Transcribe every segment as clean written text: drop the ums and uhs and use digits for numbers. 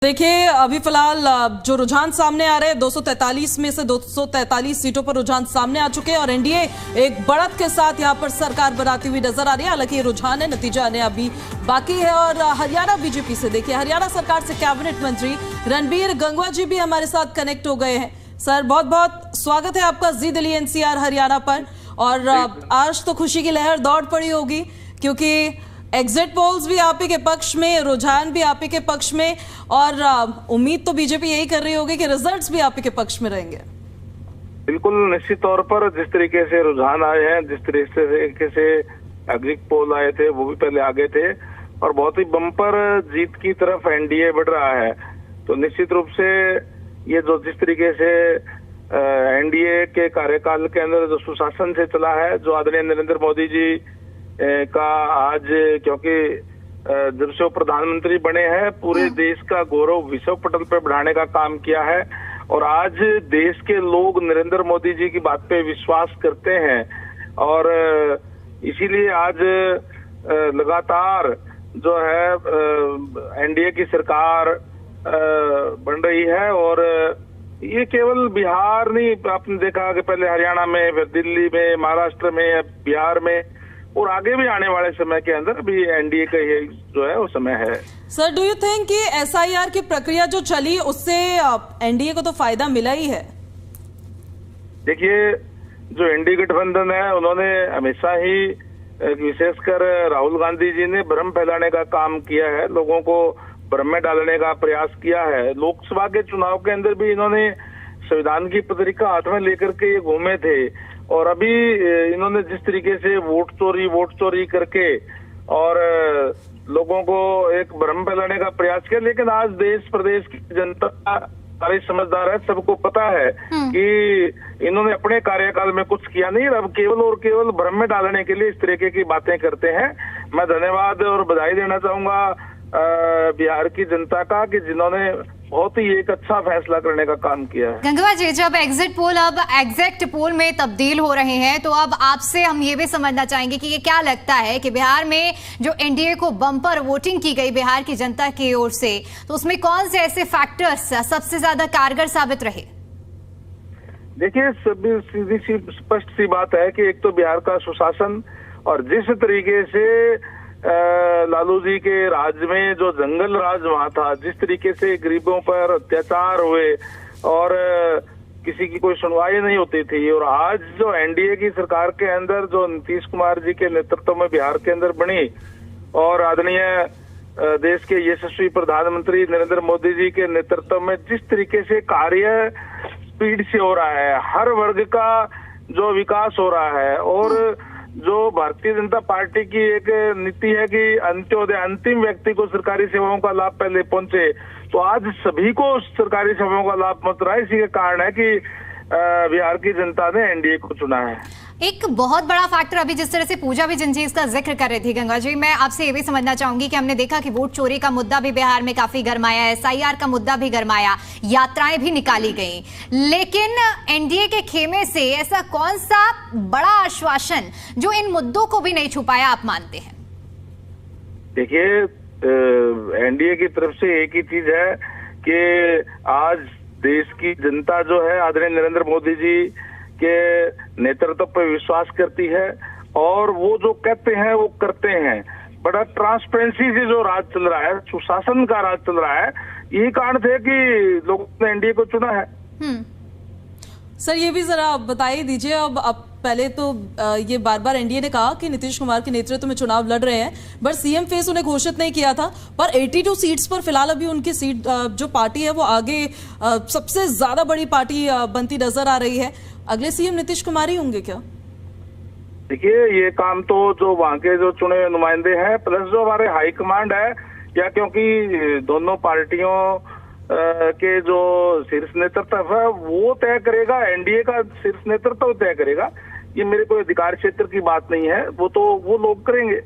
देखिए अभी फिलहाल जो रुझान सामने आ रहे हैं 243 में से 243 सीटों पर रुझान सामने आ चुके हैं और एनडीए एक बढ़त के साथ यहां पर सरकार बनाती हुई नजर आ रही है। हालांकि ये रुझान है, नतीजा आने अभी बाकी है। और हरियाणा बीजेपी से देखिए, हरियाणा सरकार से कैबिनेट मंत्री रणबीर गंगवा जी भी हमारे साथ कनेक्ट हो गए हैं। सर बहुत बहुत स्वागत है आपका जी दिल्ली एनसीआर हरियाणा पर। और आज तो खुशी की लहर दौड़ पड़ी होगी क्योंकि एग्जिट पोल्स भी आप ही के पक्ष में, रुझान भी आप ही के पक्ष में और उम्मीद तो बीजेपी यही कर रही होगी कि रिजल्ट्स भी आप ही के पक्ष में रहेंगे। बिल्कुल निश्चित तौर पर जिस तरीके से रुझान आए हैं, जिस तरीके से एग्जिट पोल आए थे वो भी पहले आगे थे और बहुत ही बम्पर जीत की तरफ एनडीए बढ़ रहा है। तो निश्चित रूप से ये जो जिस तरीके से एनडीए के कार्यकाल के अंदर जो सुशासन से चला है, जो आदरणीय नरेंद्र मोदी जी का आज, क्योंकि जब से वो प्रधानमंत्री बने हैं पूरे देश का गौरव विश्व पटल पे बढ़ाने का काम किया है और आज देश के लोग नरेंद्र मोदी जी की बात पे विश्वास करते हैं और इसीलिए आज लगातार जो है एनडीए की सरकार बन रही है। और ये केवल बिहार नहीं, आपने देखा कि पहले हरियाणा में, फिर दिल्ली में, महाराष्ट्र में, बिहार में और आगे भी आने वाले समय के अंदर भी एनडीए का ये जो है वो समय है। सर डू यू थिंक कि एसआईआर की प्रक्रिया जो चली उससे एनडीए को तो फायदा मिला ही है? देखिए जो एनडीए गठबंधन है उन्होंने हमेशा ही विशेषकर राहुल गांधी जी ने भ्रम फैलाने का काम किया है, लोगों को भ्रम में डालने का प्रयास किया है। लोकसभा के चुनाव के अंदर भी इन्होंने संविधान की पत्रिका हाथ में लेकर के ये घूमे थे और अभी इन्होंने जिस तरीके से वोट चोरी करके और लोगों को एक भ्रम फैलाने का प्रयास किया, लेकिन आज देश प्रदेश की जनता सारी समझदार है, सबको पता है कि इन्होंने अपने कार्यकाल में कुछ किया नहीं, अब केवल और केवल भ्रम में डालने के लिए इस तरीके की बातें करते हैं। मैं धन्यवाद और बधाई देना चाहूंगा बिहार की जनता का कि जिन्होंने बहुत ही एक अच्छा फैसला करने का काम किया है। गंगवा जी, जब एग्जिट पोल अब एग्जैक्ट पोल में तब्दील हो रहे हैं तो अब आपसे हम ये भी समझना चाहेंगे कि ये क्या लगता है कि बिहार में जो एनडीए को बम्पर वोटिंग की गई बिहार की जनता की ओर से, तो उसमें कौन से ऐसे फैक्टर्स सबसे ज्यादा कारगर साबित रहे? देखिए सभी सीधी सी स्पष्ट सी बात है कि एक तो बिहार का सुशासन और जिस तरीके से लालू जी के राज में जो जंगल राज वहां था, जिस तरीके से गरीबों पर अत्याचार हुए और किसी की कोई सुनवाई नहीं होती थी, और आज जो एनडीए की सरकार के अंदर जो नीतीश कुमार जी के नेतृत्व में बिहार के अंदर बनी और आदरणीय देश के यशस्वी प्रधानमंत्री नरेंद्र मोदी जी के नेतृत्व में जिस तरीके से कार्य स्पीड से हो रहा है, हर वर्ग का जो विकास हो रहा है और जो भारतीय जनता पार्टी की एक नीति है कि अंत्योदय, अंतिम व्यक्ति को सरकारी सेवाओं का लाभ पहले पहुंचे, तो आज सभी को सरकारी सेवाओं का लाभ पहुंच रहा है। इसी के कारण है कि बिहार की जनता ने एनडीए को चुना है। एक बहुत बड़ा फैक्टर, अभी जिस तरह से पूजा भी जिन चीज का जिक्र कर रही थी गंगा जी, मैं आपसे ये भी समझना चाहूंगी कि हमने देखा कि वोट चोरी का मुद्दा भी बिहार में काफी गरमाया, एसआईआर का मुद्दा भी गरमाया, यात्राएं भी निकाली गई, लेकिन एनडीए के खेमे से ऐसा कौन सा बड़ा आश्वासन जो इन मुद्दों को भी नहीं छुपाया आप मानते हैं? देखिए एनडीए की तरफ से एक ही चीज है कि आज देश की जनता जो है आदरणीय नरेंद्र मोदी जी के नेतृत्व पर विश्वास करती है और वो जो कहते हैं वो करते हैं। बड़ा ट्रांसपेरेंसी से जो राज चल रहा है, सुशासन का राज चल रहा है, यही कारण थे कि लोगों ने एनडीए को चुना है। सर ये भी जरा बताइए दीजिए, अब पहले तो ये बार बार एनडीए ने कहा कि नीतीश कुमार के नेतृत्व में चुनाव लड़ रहे हैं, बट सीएम फेस उन्हें घोषित नहीं किया था, पर 82 सीट्स पर फिलहाल अभी उनकी सीट जो पार्टी है वो आगे सबसे ज्यादा बड़ी पार्टी बनती नजर आ रही है। अगले सीएम नीतीश कुमार ही होंगे क्या? देखिए ये काम तो जो वहाँ के जो चुने हुए नुमाइंदे हैं प्लस जो हमारे हाईकमांड है, या क्योंकि दोनों पार्टियों के जो शीर्ष नेतृत्व है वो तय करेगा, एनडीए का शीर्ष नेतृत्व तय करेगा। ये मेरे कोई अधिकार क्षेत्र की बात नहीं है, वो तो वो लोग करेंगे।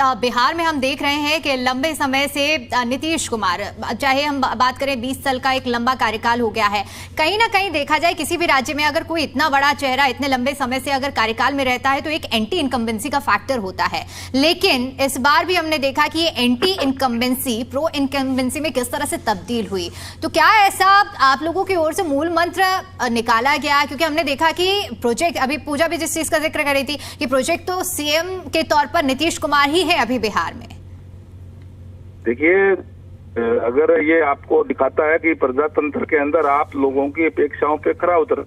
बिहार में हम देख रहे हैं कि लंबे समय से नीतीश कुमार, चाहे हम बात करें 20 साल का एक लंबा कार्यकाल हो गया है, कहीं ना कहीं देखा जाए किसी भी राज्य में अगर कोई इतना बड़ा चेहरा इतने लंबे समय से अगर कार्यकाल में रहता है तो एक एंटी इनकम्बेंसी का फैक्टर होता है। लेकिन इस बार भी हमने देखा कि ये एंटी इनकम्बेंसी प्रो इनकम्बेंसी में किस तरह से तब्दील हुई। तो क्या ऐसा आप लोगों की ओर से मूल मंत्र निकाला गया? क्योंकि हमने देखा कि प्रोजेक्ट, अभी पूजा भी जिस चीज का जिक्र कर रही थी कि प्रोजेक्ट तो सीएम के तौर पर नीतीश कुमार ही है अभी बिहार में। देखिए, अगर ये आपको दिखाता है कि प्रजातंत्र के अंदर आप लोगों की अपेक्षाओं पे खरा उतर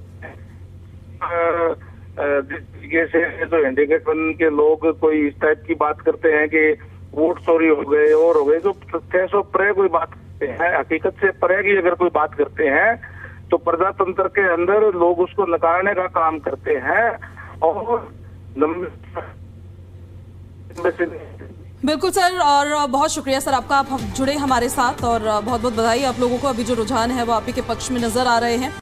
जिस तरीके से जो हैंडीकैप के लोग कोई इस टाइप की बात करते हैं कि वोट चोरी हो गए और हो गए, जो तथ्य से परे कोई बात करते हैं, हकीकत से परे की अगर कोई बात करते हैं तो प्रजातंत्र के अंदर लोग उसको नकारने का काम करते हैं। और बिल्कुल सर, और बहुत शुक्रिया सर आपका, आप जुड़े हमारे साथ और बहुत बहुत बधाई आप लोगों को। अभी जो रुझान है वो आप ही के पक्ष में नजर आ रहे हैं।